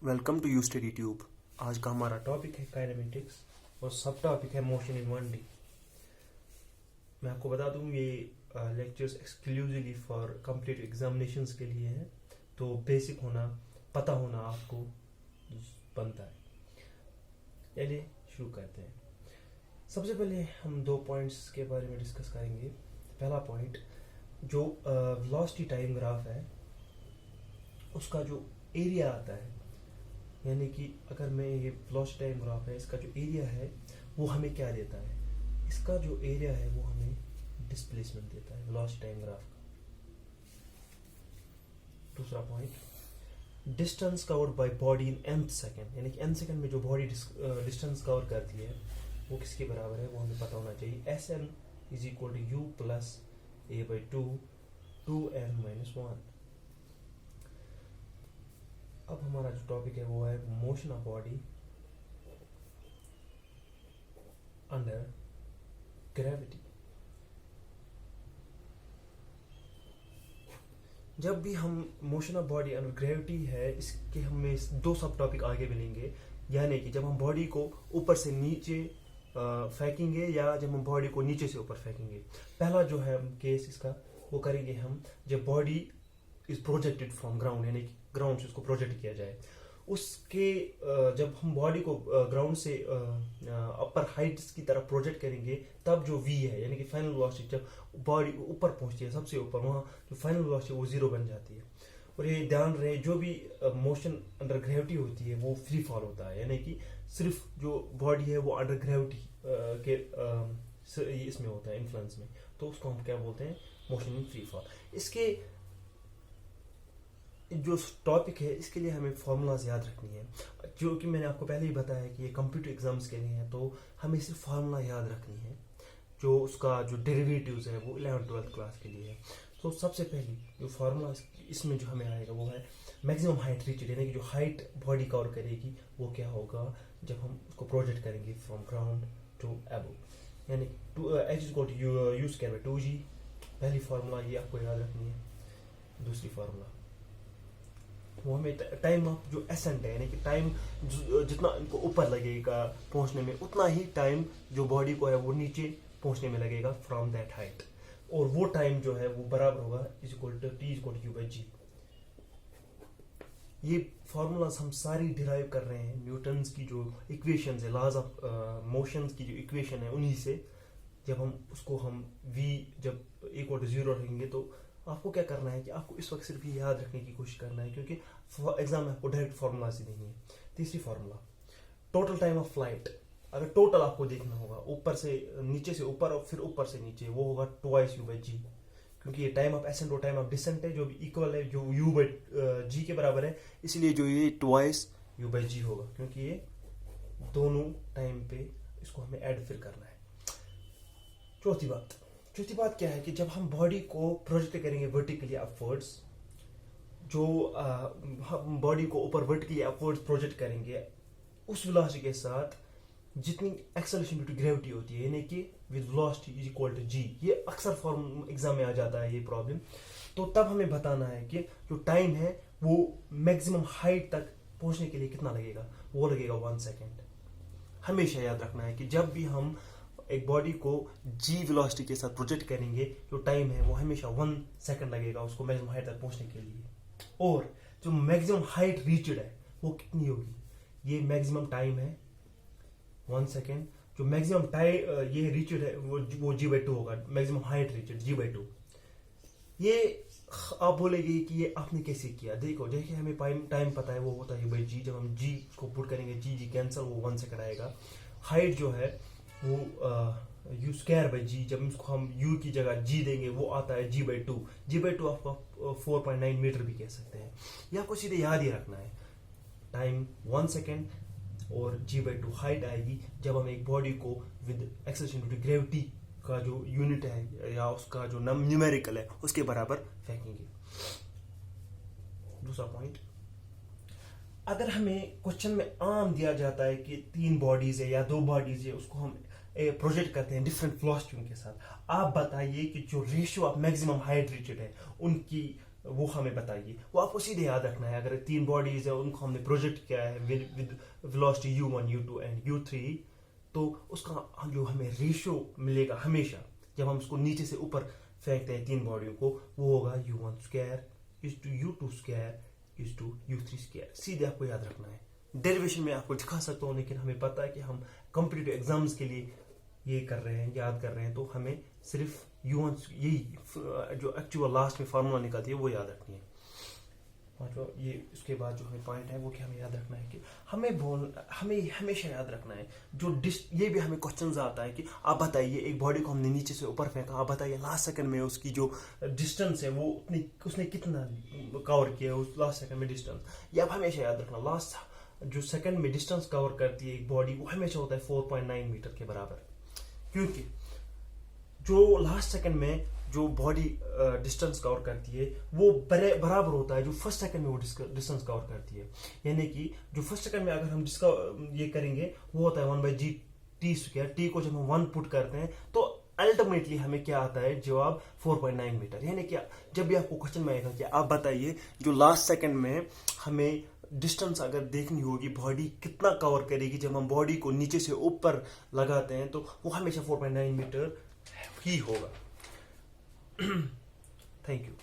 Welcome to you study tube. आज का हमारा टॉपिक है काइनेमेटिक्स और सब टॉपिक है मोशन इन 1D। मैं आपको बता दूं ये lectures exclusively for complete examinations के लिए हैं, तो बेसिक होना पता होना आपको बनता है। चलिए शुरू करते हैं। सबसे पहले हम दो पॉइंट्स के बारे में डिस्कस करेंगे। पहला पॉइंट, जो वेलोसिटी टाइम ग्राफ है उसका जो एरिया आता है, यानी कि अगर मैं ये वेलोसिटी टाइम ग्राफ है, इसका जो एरिया है वो हमें क्या देता है। इसका जो एरिया है वो हमें डिस्प्लेसमेंट देता है वेलोसिटी टाइम ग्राफ का। दूसरा point, distance covered by body in nth second, यानी कि nth सेकेंड में जो बॉडी डिस्टेंस कवर करती है वो किसके बराबर है वो हमें पता होना चाहिए। Sn is equal to u plus a by 2n-1। अब हमारा जो टॉपिक है वो है motion of body under gravity. जब भी हम motion of body under gravity है, इसके हमें दो सब टॉपिक आगे मिलेंगे, यानी कि जब हम बॉडी को ऊपर से नीचे फेंकेंगे या जब हम बॉडी को नीचे से ऊपर फेंकेंगे। पहला जो है केस इसका वो करेंगे हम जब body is projected from ground, यानी कि ग्राउंड से उसको प्रोजेक्ट किया जाए। उसके जब हम बॉडी को ग्राउंड से अपर हाइट्स की तरफ प्रोजेक्ट करेंगे तब जो v है, यानी कि फाइनल वेलोसिटी, जब बॉडी ऊपर पहुंचती है सबसे ऊपर, वहाँ जो फाइनल वेलोसिटी वो 0 बन जाती है। और ये ध्यान रहे, जो भी मोशन अंडर ग्रेविटी होती है वो फ्री फॉल होता है, यानी कि सिर्फ जो बॉडी है वो अंडर ग्रेविटी के इसमें होता है, इन्फ्लुएंस में, तो उसको हम क्या बोलते हैं, मोशन इन फ्री फॉल। इसके जो टॉपिक है इसके लिए हमें फॉर्मूलाज याद रखनी है, जो कि मैंने आपको पहले ही बताया कि ये कंप्यूटर एग्जाम्स के लिए है, तो हमें सिर्फ फार्मूला याद रखनी है। जो उसका जो डेरिवेटिव्स है वो 11th-12th क्लास के लिए है। तो सबसे पहली जो फार्मूला इसमें जो हमें आएगा वो है मैक्सिमम हाइट रीचड, यानी कि जो हाइट बॉडी कवर करेगी वो क्या होगा जब हम उसको प्रोजेक्ट करेंगे फ्रॉम ग्राउंड टू अबव, यानी h is equal to u square by 2g। पहली फार्मूला ये आपको याद रखनी है। दूसरी फार्मूला वो हमें टाइम ऑफ जो एसेंट है, यानी कि टाइम जितना इनको ऊपर लगेगा पहुंचने में उतना ही टाइम जो बॉडी को है वो नीचे पहुंचने में लगेगा फ्रॉम दैट हाइट, और वो टाइम जो है वो बराबर होगा is equal to t is equal to u by g। ये फॉर्मूलाज हम सारी डिराइव कर रहे हैं न्यूटन्स की जो इक्वेशन है, लॉज ऑफ मोशन की जो इक्वेशन है उन्हीं से। जब हम उसको हम v जब इक्वल टू 0 रखेंगे तो आपको क्या करना है कि आपको इस वक्त सिर्फ ये याद रखने की कोशिश करना है, क्योंकि एग्जाम में आपको डायरेक्ट फार्मूला से नहीं है। तीसरी formula, total time of flight. अगर टोटल आपको देखना होगा ऊपर से नीचे से ऊपर और फिर ऊपर से नीचे, वो होगा 2 u बाई g, क्योंकि ये टाइम ऑफ एसेंट और टाइम ऑफ डिसेंट है जो भी इक्वल है, जो u बाई g के बराबर है, इसलिए जो ये 2 u बाई g होगा, क्योंकि ये दोनों टाइम पे इसको हमें ऐड फिर करना है। चौथी बात क्या है कि जब हम बॉडी को प्रोजेक्ट करेंगे वर्टिकली अपवर्ड्स, जो हम बॉडी को ऊपर वर्टिकली अपवर्ड्स प्रोजेक्ट करेंगे उस वेलोसिटी के साथ जितनी एक्सेलरेशन ड्यू टू ग्रेविटी होती है, यानी कि with velocity is equal to g। ये अक्सर फॉर्म एग्जाम में आ जाता है ये प्रॉब्लम। तो तब हमें बताना है कि जो टाइम है वो मैक्सिमम हाइट तक पहुंचने के लिए कितना लगेगा, वो लगेगा 1 सेकेंड। हमेशा याद रखना है कि जब भी हम एक बॉडी को g वेलोसिटी के साथ प्रोजेक्ट करेंगे, जो टाइम है वो हमेशा 1 सेकंड लगेगा उसको मैक्सिमम हाइट तक पहुंचने के लिए। और जो मैक्सिमम हाइट रीचड है वो कितनी होगी, ये मैक्सिमम टाइम है 1 सेकंड। जो मैक्सिमम टाइम ये रीचड है वो g बाई 2 होगा, maximum height reached g by 2। ये आप बोलेंगे कि ये आपने कैसे किया। देखिए हमें टाइम पता है वो होता है बाई g। जब हम g को पुट करेंगे g कैंसिल, वो 1 सेकंड आएगा। हाइट जो है वो u स्क्वायर बाई g, जब इसको हम u की जगह g देंगे वो आता है g बाई 2। g बाई 2 आपको 4.9 मीटर भी कह सकते हैं। ये आपको सीधे याद ही रखना है। टाइम 1 सेकेंड और g बाई 2 हाइट आएगी जब हम एक बॉडी को with acceleration due to gravity का जो यूनिट है या उसका जो न्यूमेरिकल है उसके बराबर फेंकेंगे। दूसरा पॉइंट, अगर हमें क्वेश्चन में आम दिया जाता है कि 3 बॉडीज है या 2 बॉडीज है, उसको हम प्रोजेक्ट करते हैं डिफरेंट वेलोसिटी के साथ, आप बताइए कि जो ratio of maximum height reached है उनकी वो हमें बताइए। वो आपको सीधे याद रखना है। अगर 3 बॉडीज है उनको हमने प्रोजेक्ट किया है with velocity u1 u2 and u3, तो उसका जो हमें रेशियो मिलेगा हमेशा जब हम उसको नीचे से ऊपर फेंकते हैं 3 बॉडियों को, वो होगा u1 square is to u2 square is to u3 square. सीधे आपको याद रखना है। डेरिवेशन में आपको दिखा सकता हूँ, लेकिन हमें पता है कि हम कॉम्पिटिटिव एग्जाम्स के लिए ये कर रहे हैं, याद कर रहे हैं, तो हमें सिर्फ u1 यही जो एक्चुअल लास्ट में फार्मूला निकलती है वो याद रखनी है। और ये उसके बाद जो हमें पॉइंट है वो कि हमें याद रखना है कि हमें हमेशा याद रखना है ये भी हमें क्वेश्चन आता है कि आप बताइए एक बॉडी को हमने नीचे से ऊपर फेंका, आप बताइए लास्ट सेकंड में उसकी जो डिस्टेंस है वो उसने कितना कवर किया उस लास्ट सेकंड में डिस्टेंस। ये आप हमेशा याद रखना। लास्ट जो सेकंड में डिस्टेंस कवर करती है एक बॉडी वो हमेशा होता है 4.9 मीटर के बराबर, क्योंकि जो लास्ट सेकंड में जो बॉडी डिस्टेंस कवर करती है वो बराबर होता है जो फर्स्ट सेकंड में वो डिस्टेंस कवर करती है। यानी कि जो फर्स्ट सेकंड में अगर हम जिसका ये करेंगे वो होता है 1/g स्क्वायर। टी को जब हम 1 पुट करते हैं तो अल्टीमेटली हमें क्या आता है जवाब 4.9 मीटर। यानी कि जब भी आपको क्वेश्चन में आएगा कि आप बताइए जो लास्ट सेकंड में हमें डिस्टेंस अगर देखनी होगी बॉडी कितना कवर करेगी जब हम बॉडी को नीचे से ऊपर लगाते हैं, तो वो हमेशा 4.9 मीटर ही होगा। Thank you.